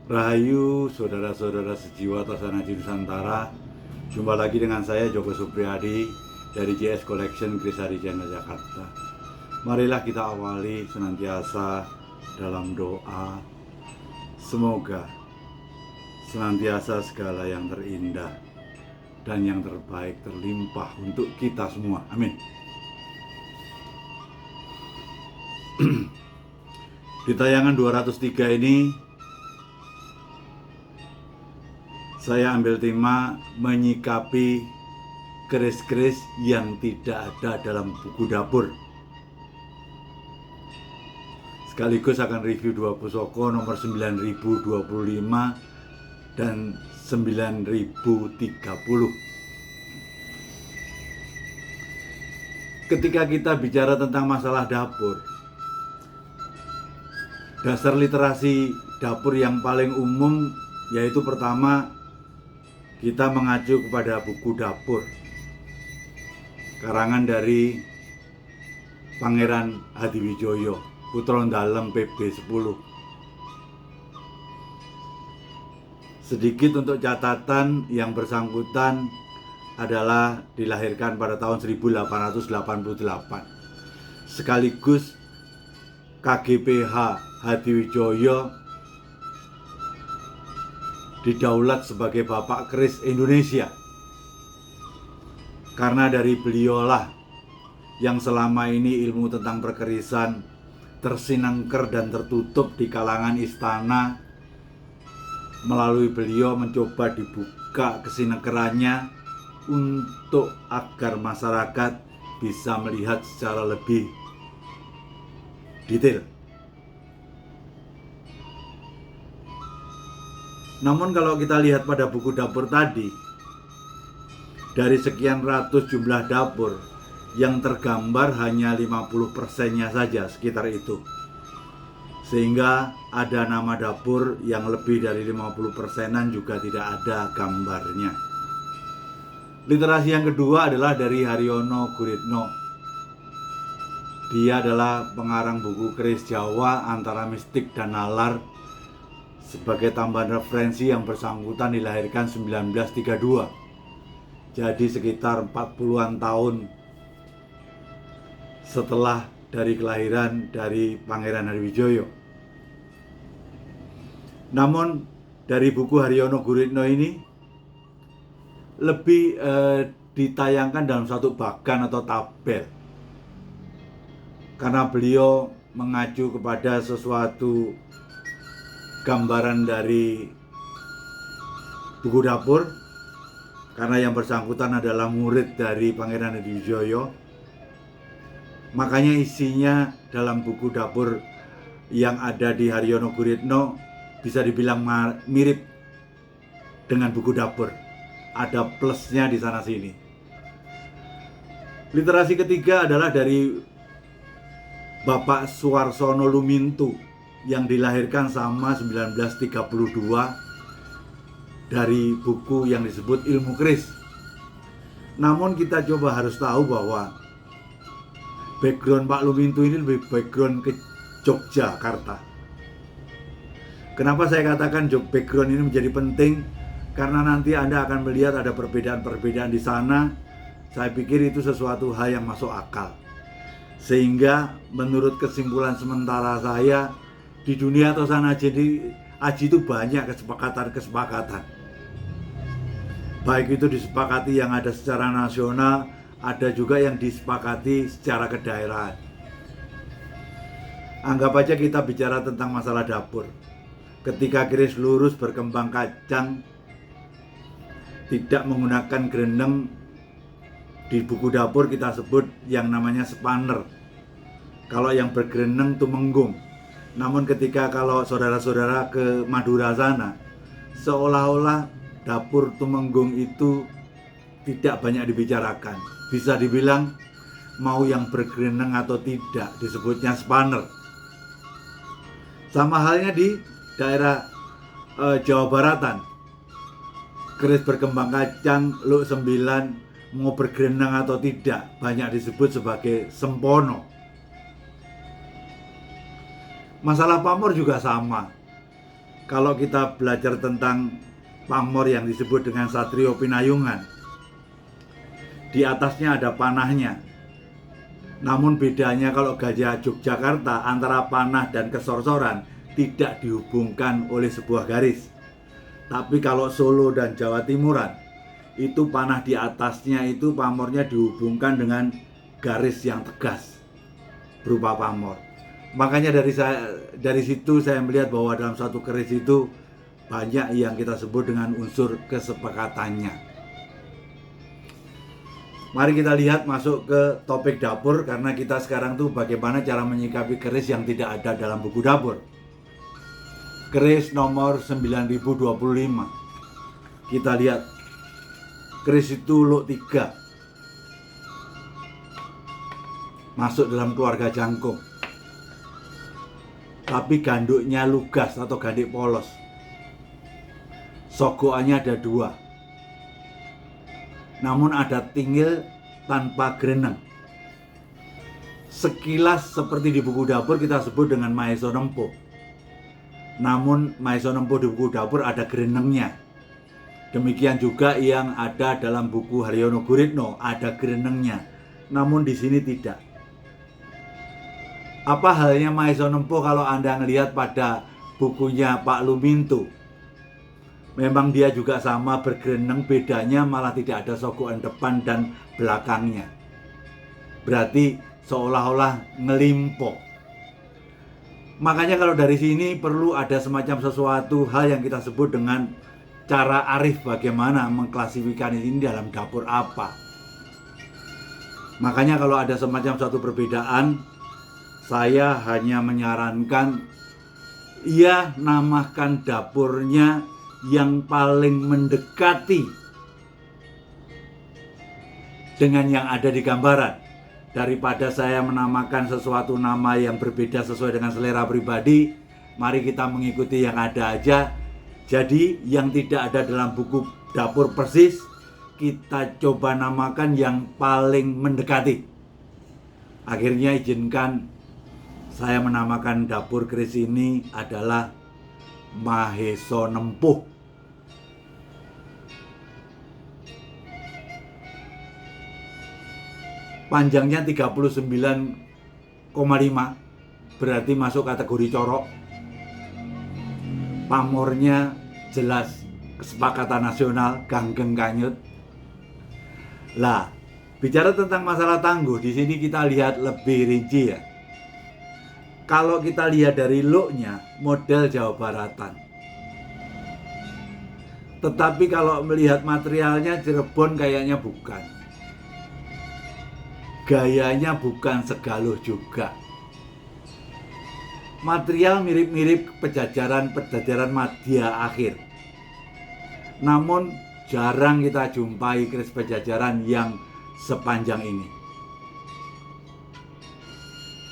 Rahayu, saudara-saudara sejiwa Tasanaji Nusantara. Jumpa lagi dengan saya Joko Supriyadi dari JS Collection Grace Harijana Jakarta. Marilah kita awali senantiasa dalam doa. Semoga senantiasa segala yang terindah dan yang terbaik terlimpah untuk kita semua. Amin. Di tayangan 203 ini saya ambil tema menyikapi keris-keris yang tidak ada dalam buku dapur. Sekaligus akan review dua pusaka nomor 9025 dan 9030. Ketika kita bicara tentang masalah dapur, dasar literasi dapur yang paling umum yaitu pertama, kita mengacu kepada buku dapur karangan dari Pangeran Hadiwijoyo, Putra Dalem PB 10. Sedikit untuk catatan, yang bersangkutan adalah dilahirkan pada tahun 1888. Sekaligus KGPH Hadiwijoyo didaulat sebagai Bapak Keris Indonesia, karena dari beliaulah yang selama ini ilmu tentang perkerisan tersinengker dan tertutup di kalangan istana. Melalui beliau mencoba dibuka kesinengkerannya untuk agar masyarakat bisa melihat secara lebih detail. Namun kalau kita lihat pada buku dapur tadi, dari sekian ratus jumlah dapur, yang tergambar hanya 50%-nya saja, sekitar itu. Sehingga ada nama dapur yang lebih dari 50%-an juga tidak ada gambarnya. Literasi yang kedua adalah dari Haryono Guritno. Dia adalah pengarang buku keris Jawa antara mistik dan nalar. Sebagai tambahan referensi, yang bersangkutan dilahirkan 1932. Jadi sekitar 40-an tahun setelah dari kelahiran dari Pangeran Hadiwijoyo. Namun dari buku Haryono Guritno ini lebih ditayangkan dalam satu bagan atau tabel, karena beliau mengacu kepada sesuatu gambaran dari buku dapur, karena yang bersangkutan adalah murid dari Pangeran Hadiwijoyo. Makanya isinya dalam buku dapur yang ada di Haryono Guritno bisa dibilang mirip dengan buku dapur. Ada plusnya di sana sini. Literasi ketiga adalah dari Bapak Suwarsono Lumintu yang dilahirkan sama 1932 dari buku yang disebut Ilmu Keris. Namun kita coba harus tahu bahwa background Pak Lumintu ini lebih background ke Yogyakarta. Kenapa saya katakan background ini menjadi penting? Karena nanti Anda akan melihat ada perbedaan-perbedaan di sana. Saya pikir itu sesuatu hal yang masuk akal. Sehingga menurut kesimpulan sementara saya, di dunia Tasanaji itu banyak kesepakatan. Baik itu disepakati yang ada secara nasional, ada juga yang disepakati secara kedaerahan. Anggap aja kita bicara tentang masalah dapur. Ketika keris lurus berkembang kacang, tidak menggunakan gereneng, di buku dapur kita sebut yang namanya spanner. Kalau yang bergereneng tumenggung. Namun ketika kalau saudara-saudara ke Madura sana, seolah-olah dapur tumenggung itu tidak banyak dibicarakan. Bisa dibilang mau yang bergereneng atau tidak, disebutnya spanner. Sama halnya di daerah Jawa Baratan, keris berkembang kacang Luk 9 mau bergereneng atau tidak banyak disebut sebagai sempono. Masalah pamor juga sama. Kalau kita belajar tentang pamor yang disebut dengan Satrio Pinayungan, di atasnya ada panahnya. Namun bedanya kalau Gajah Yogyakarta antara panah dan kesorsoran tidak dihubungkan oleh sebuah garis. Tapi kalau Solo dan Jawa Timuran, itu panah di atasnya itu pamornya dihubungkan dengan garis yang tegas berupa pamor. Makanya dari situ saya melihat bahwa dalam satu keris itu banyak yang kita sebut dengan unsur kesepakatannya. Mari kita lihat masuk ke topik dapur, karena kita sekarang tuh bagaimana cara menyikapi keris yang tidak ada dalam buku dapur. Keris nomor 9025. Kita lihat keris itu Luk 3. Masuk dalam keluarga jangkung. Tapi ganduknya lugas atau gandik polos. Sogokannya ada 2. Namun ada tingil tanpa greneng. Sekilas seperti di buku dapur kita sebut dengan Maeso Nempuh. Namun Maeso Nempuh di buku dapur ada grenengnya. Demikian juga yang ada dalam buku Haryono Guritno, ada grenengnya. Namun di sini tidak. Apa halnya Maeso Nempuh kalau Anda melihat pada bukunya Pak Lumintu? Memang dia juga sama bergreneng, bedanya malah tidak ada sogokan depan dan belakangnya. Berarti seolah-olah ngelimpo. Makanya kalau dari sini perlu ada semacam sesuatu hal yang kita sebut dengan cara arif, bagaimana mengklasifikasi ini dalam dapur apa. Makanya kalau ada semacam suatu perbedaan, saya hanya menyarankan ia namakan dapurnya yang paling mendekati dengan yang ada di gambaran, daripada saya menamakan sesuatu nama yang berbeda sesuai dengan selera pribadi. Mari kita mengikuti yang ada aja. Jadi yang tidak ada dalam buku dapur persis, kita coba namakan yang paling mendekati. Akhirnya izinkan saya menamakan dapur keris ini adalah Maeso Nempuh. Panjangnya 39,5, berarti masuk kategori corok. Pamornya jelas kesepakatan nasional, ganggeng kanyut. Lah, bicara tentang masalah tangguh, di sini kita lihat lebih rinci ya. Kalau kita lihat dari looknya, model Jawa Baratan. Tetapi kalau melihat materialnya, Cirebon kayaknya bukan. Gayanya bukan Segaluh juga. Material mirip-mirip Pejajaran Madya akhir. Namun jarang kita jumpai keris Pejajaran yang sepanjang ini.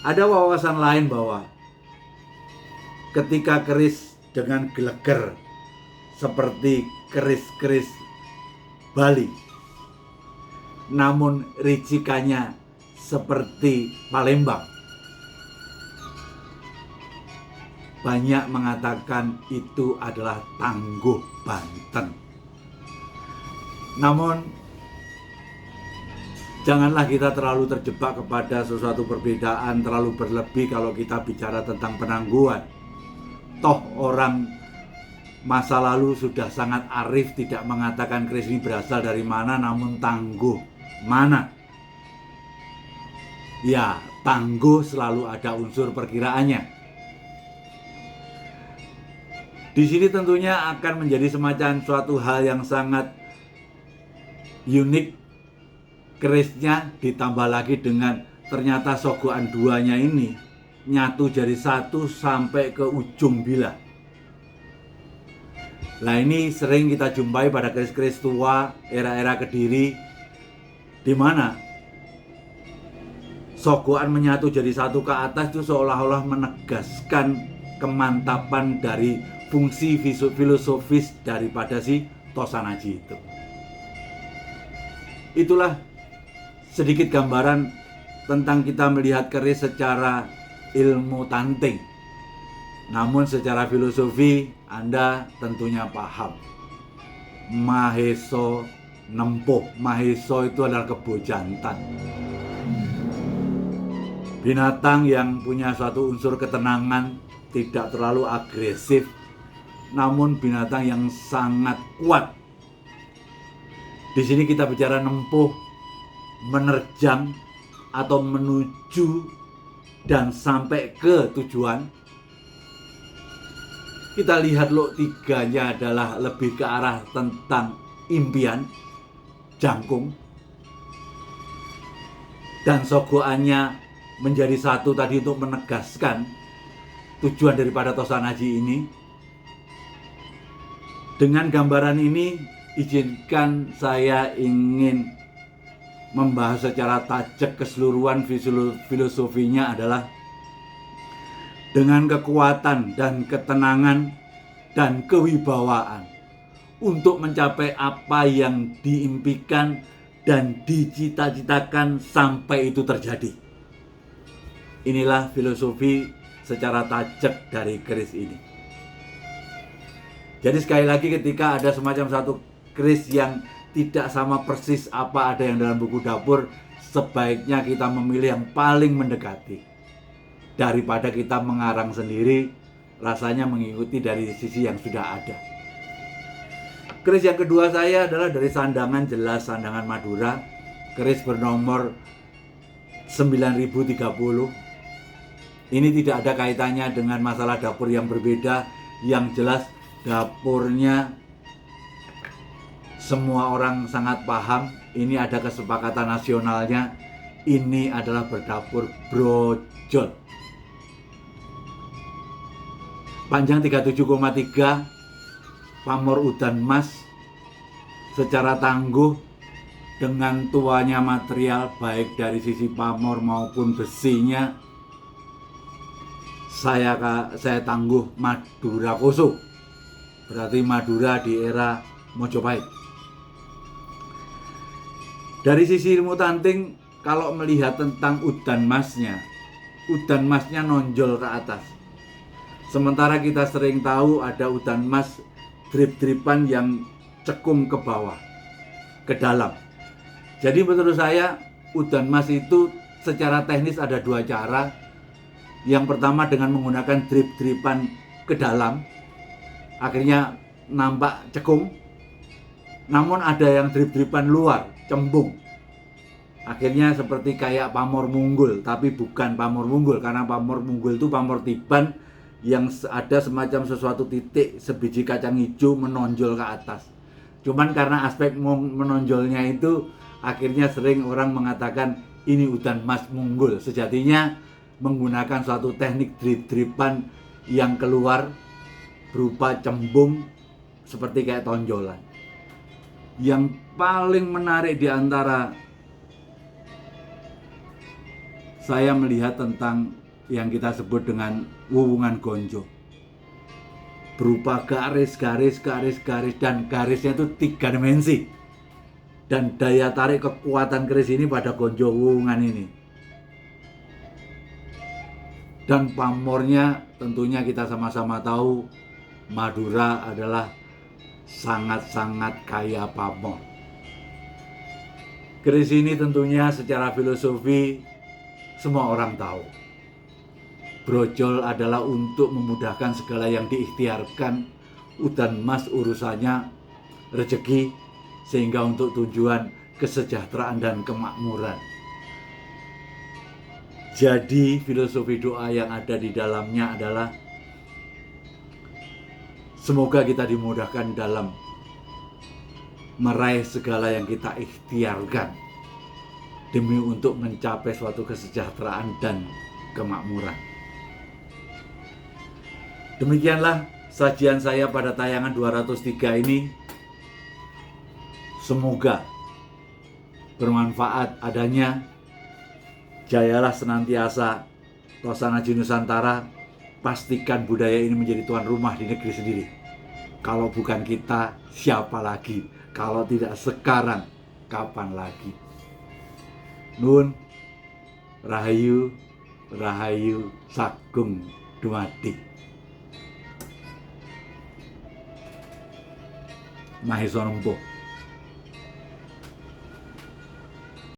Ada wawasan lain bahwa ketika keris dengan geleger seperti keris-keris Bali, namun ricikannya seperti Palembang, banyak mengatakan itu adalah Tangguh Banten. Namun janganlah kita terlalu terjebak kepada sesuatu perbedaan terlalu berlebih kalau kita bicara tentang penangguhan. Toh orang masa lalu sudah sangat arif, tidak mengatakan keris ini berasal dari mana, namun tangguh mana. Ya, tangguh selalu ada unsur perkiraannya. Di sini tentunya akan menjadi semacam suatu hal yang sangat unik. Kerisnya ditambah lagi dengan ternyata sogokan 2-nya ini nyatu jadi 1 sampai ke ujung bila. Nah, ini sering kita jumpai pada keris-keris tua era-era Kediri, di mana sogokan menyatu jadi 1 ke atas itu seolah-olah menegaskan kemantapan dari fungsi filosofis daripada si Tosanaji itu. Itulah sedikit gambaran tentang kita melihat keris secara ilmu tanting. Namun secara filosofi Anda tentunya paham. Maheso nempuh. Maheso itu adalah kebojantan. Binatang yang punya suatu unsur ketenangan, tidak terlalu agresif, namun binatang yang sangat kuat. Di sini kita bicara nempuh, menerjang, atau menuju dan sampai ke tujuan. Kita lihat Luk 3-nya adalah lebih ke arah tentang impian, jangkung, dan sogoannya menjadi satu tadi untuk menegaskan tujuan daripada Tosanaji ini. Dengan gambaran ini, izinkan saya ingin membahas secara tajam keseluruhan filosofinya adalah dengan kekuatan dan ketenangan dan kewibawaan untuk mencapai apa yang diimpikan dan dicita-citakan sampai itu terjadi. Inilah filosofi secara tajam dari keris ini. Jadi sekali lagi, ketika ada semacam satu keris yang tidak sama persis apa ada yang dalam buku dapur, sebaiknya kita memilih yang paling mendekati. Daripada kita mengarang sendiri, rasanya mengikuti dari sisi yang sudah ada. Keris yang kedua saya adalah dari Sandangan Jelas, Sandangan Madura. Keris bernomor 9030. Ini tidak ada kaitannya dengan masalah dapur yang berbeda. Yang jelas dapurnya semua orang sangat paham. Ini ada kesepakatan nasionalnya. Ini adalah berdapur brojol. Panjang 37,3, pamor udan emas, secara tangguh dengan tuanya material baik dari sisi pamor maupun besinya. Saya tangguh Madura Koso, berarti Madura di era Mojopahit. Dari sisi ilmu tanting, kalau melihat tentang udan emasnya nonjol ke atas. Sementara kita sering tahu ada udan emas drip-dripan yang cekung ke bawah, ke dalam. Jadi menurut saya udan emas itu secara teknis ada dua cara. Yang pertama dengan menggunakan drip-dripan ke dalam, akhirnya nampak cekung. Namun ada yang drip-dripan luar, cembung. Akhirnya seperti kayak pamor munggul, tapi bukan pamor munggul. Karena pamor munggul itu pamor tiban yang ada semacam sesuatu titik sebiji kacang hijau menonjol ke atas. Cuman karena aspek menonjolnya itu, akhirnya sering orang mengatakan ini udan emas munggul. Sejatinya menggunakan suatu teknik drip-dripan yang keluar berupa cembung seperti kayak tonjolan. Yang paling menarik di antara saya melihat tentang yang kita sebut dengan wuwungan gonjo, berupa garis, dan garisnya itu 3 dimensi. Dan daya tarik kekuatan keris ini pada gonjo wuwungan ini. Dan pamornya tentunya kita sama-sama tahu Madura adalah sangat-sangat kaya pamor. Keris ini tentunya secara filosofi semua orang tahu. Brojol adalah untuk memudahkan segala yang diikhtiarkan. Udan emas urusannya rezeki, sehingga untuk tujuan kesejahteraan dan kemakmuran. Jadi filosofi doa yang ada di dalamnya adalah semoga kita dimudahkan dalam meraih segala yang kita ikhtiarkan demi untuk mencapai suatu kesejahteraan dan kemakmuran. Demikianlah sajian saya pada tayangan 203 ini. Semoga bermanfaat adanya. Jayalah senantiasa Tosanaji Nusantara. Pastikan budaya ini menjadi tuan rumah di negeri sendiri. Kalau bukan kita, siapa lagi? Kalau tidak sekarang, kapan lagi? Nun, Rahayu, Rahayu Sagung Dumadi. Mahesa Nempuh.